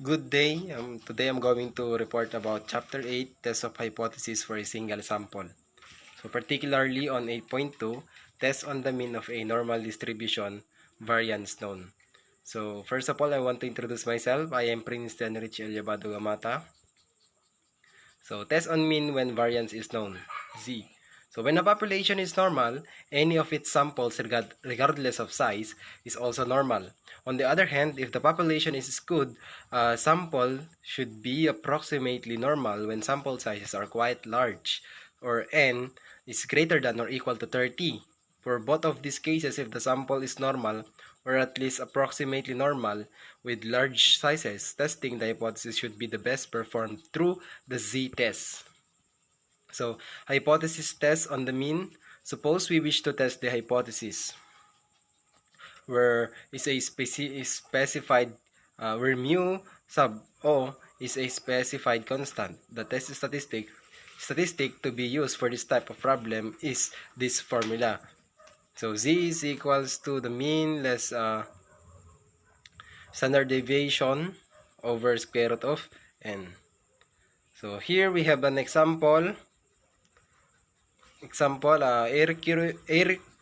Good day. Today I'm going to report about Chapter 8, Test of Hypothesis for a Single Sample. So particularly on 8.2, Test on the Mean of a Normal Distribution Variance Known. So first of all, I want to introduce myself. I am Prince Rich Elyabado Gamata. So test on mean when variance is known, Z. So when a population is normal, any of its samples regardless of size is also normal. On the other hand, if the population is skewed, a sample should be approximately normal when sample sizes are quite large, or N is greater than or equal to 30. For both of these cases, if the sample is normal, or at least approximately normal, with large sizes, testing the hypothesis should be the best performed through the z-test. So, hypothesis test on the mean. Suppose we wish to test the hypothesis where is a specified where mu sub o is a specified constant. The test statistic to be used for this type of problem is this formula. So z is equals to the mean less standard deviation over square root of n. So here we have an example. Air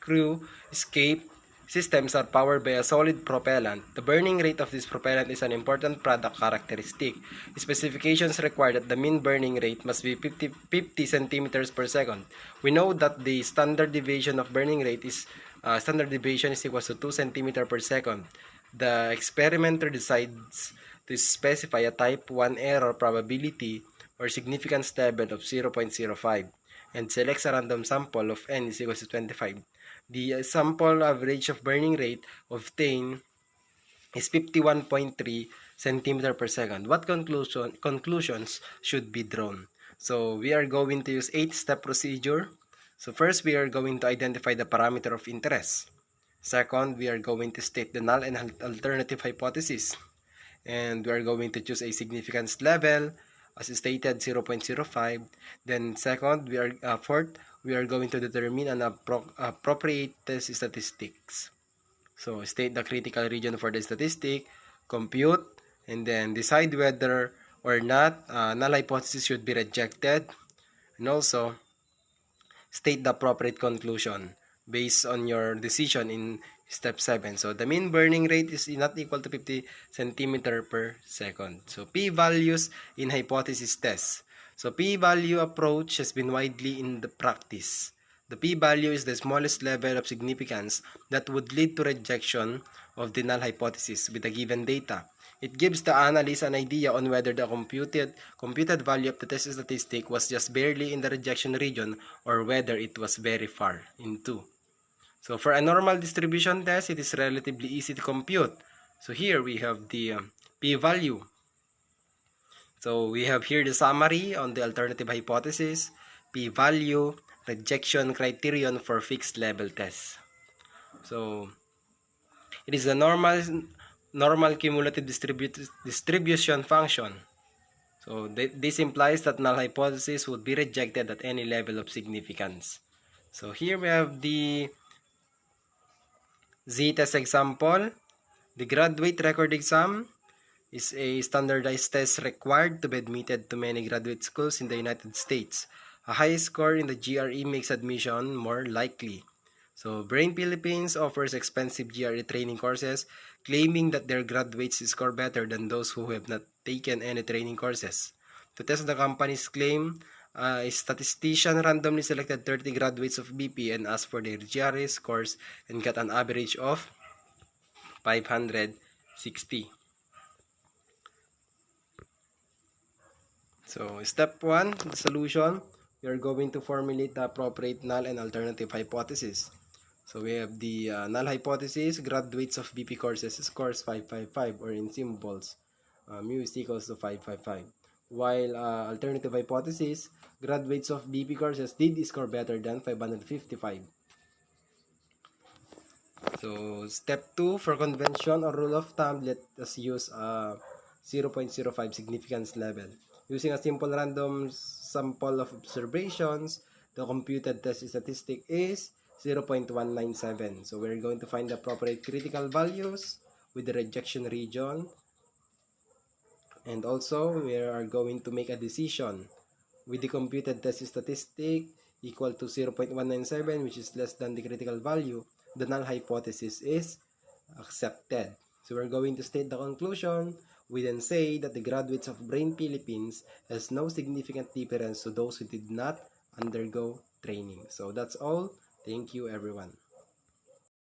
crew escape systems are powered by a solid propellant. The burning rate of this propellant is an important product characteristic. Specifications require that the mean burning rate must be 50 centimeters per second. We know that the standard deviation of burning rate is equal to 2 centimeters per second. The experimenter decides to specify a type 1 error probability or significance level of 0.05 and selects a random sample of n is equal to 25. The sample average of burning rate obtained is 51.3 centimeter per second. What conclusions should be drawn? So we are going to use 8-step procedure. So first, we are going to identify the parameter of interest. Second, we are going to state the null and alternative hypothesis. And we are going to choose a significance level as stated 0.05. Then second, fourth, we are going to determine an appropriate test statistics. So state the critical region for the statistic, compute, and then decide whether or not null hypothesis should be rejected, and also state the appropriate conclusion based on your decision in step 7. So the mean burning rate is not equal to 50 centimeter per second. So p-values in hypothesis test. So p-value approach has been widely in the practice. The p-value is the smallest level of significance that would lead to rejection of the null hypothesis with the given data. It gives the analyst an idea on whether the computed value of the test statistic was just barely in the rejection region or whether it was very far into. So for a normal distribution test, it is relatively easy to compute. So here we have the p-value. So we have here the summary on the alternative hypothesis, p-value, rejection criterion for fixed level tests. So it is a normal cumulative distribution function. So this implies that null hypothesis would be rejected at any level of significance. So here we have the z-test example. The graduate record exam is a standardized test required to be admitted to many graduate schools in the United States. A high score in the GRE makes admission more likely. So Brain Philippines offers expensive GRE training courses, claiming that their graduates score better than those who have not taken any training courses. To test the company's claim, a statistician randomly selected 30 graduates of BP and asked for their GRE scores and got an average of 560. So step 1, the solution. We are going to formulate the appropriate null and alternative hypothesis. So we have the null hypothesis, graduates of BP courses scores 555 or in symbols, mu is equals to 555. While alternative hypothesis, graduates of BP courses did score better than 555. So step 2, for convention or rule of thumb, let us use 0.05 significance level. Using a simple random sample of observations, the computed test statistic is 0.197. So we're going to find the appropriate critical values with the rejection region And also, we are going to make a decision. With the computed test statistic equal to 0.197, which is less than the critical value, the null hypothesis is accepted. So we're going to state the conclusion. We then say that the graduates of Brain Philippines has no significant difference to those who did not undergo training. So that's all. Thank you, everyone.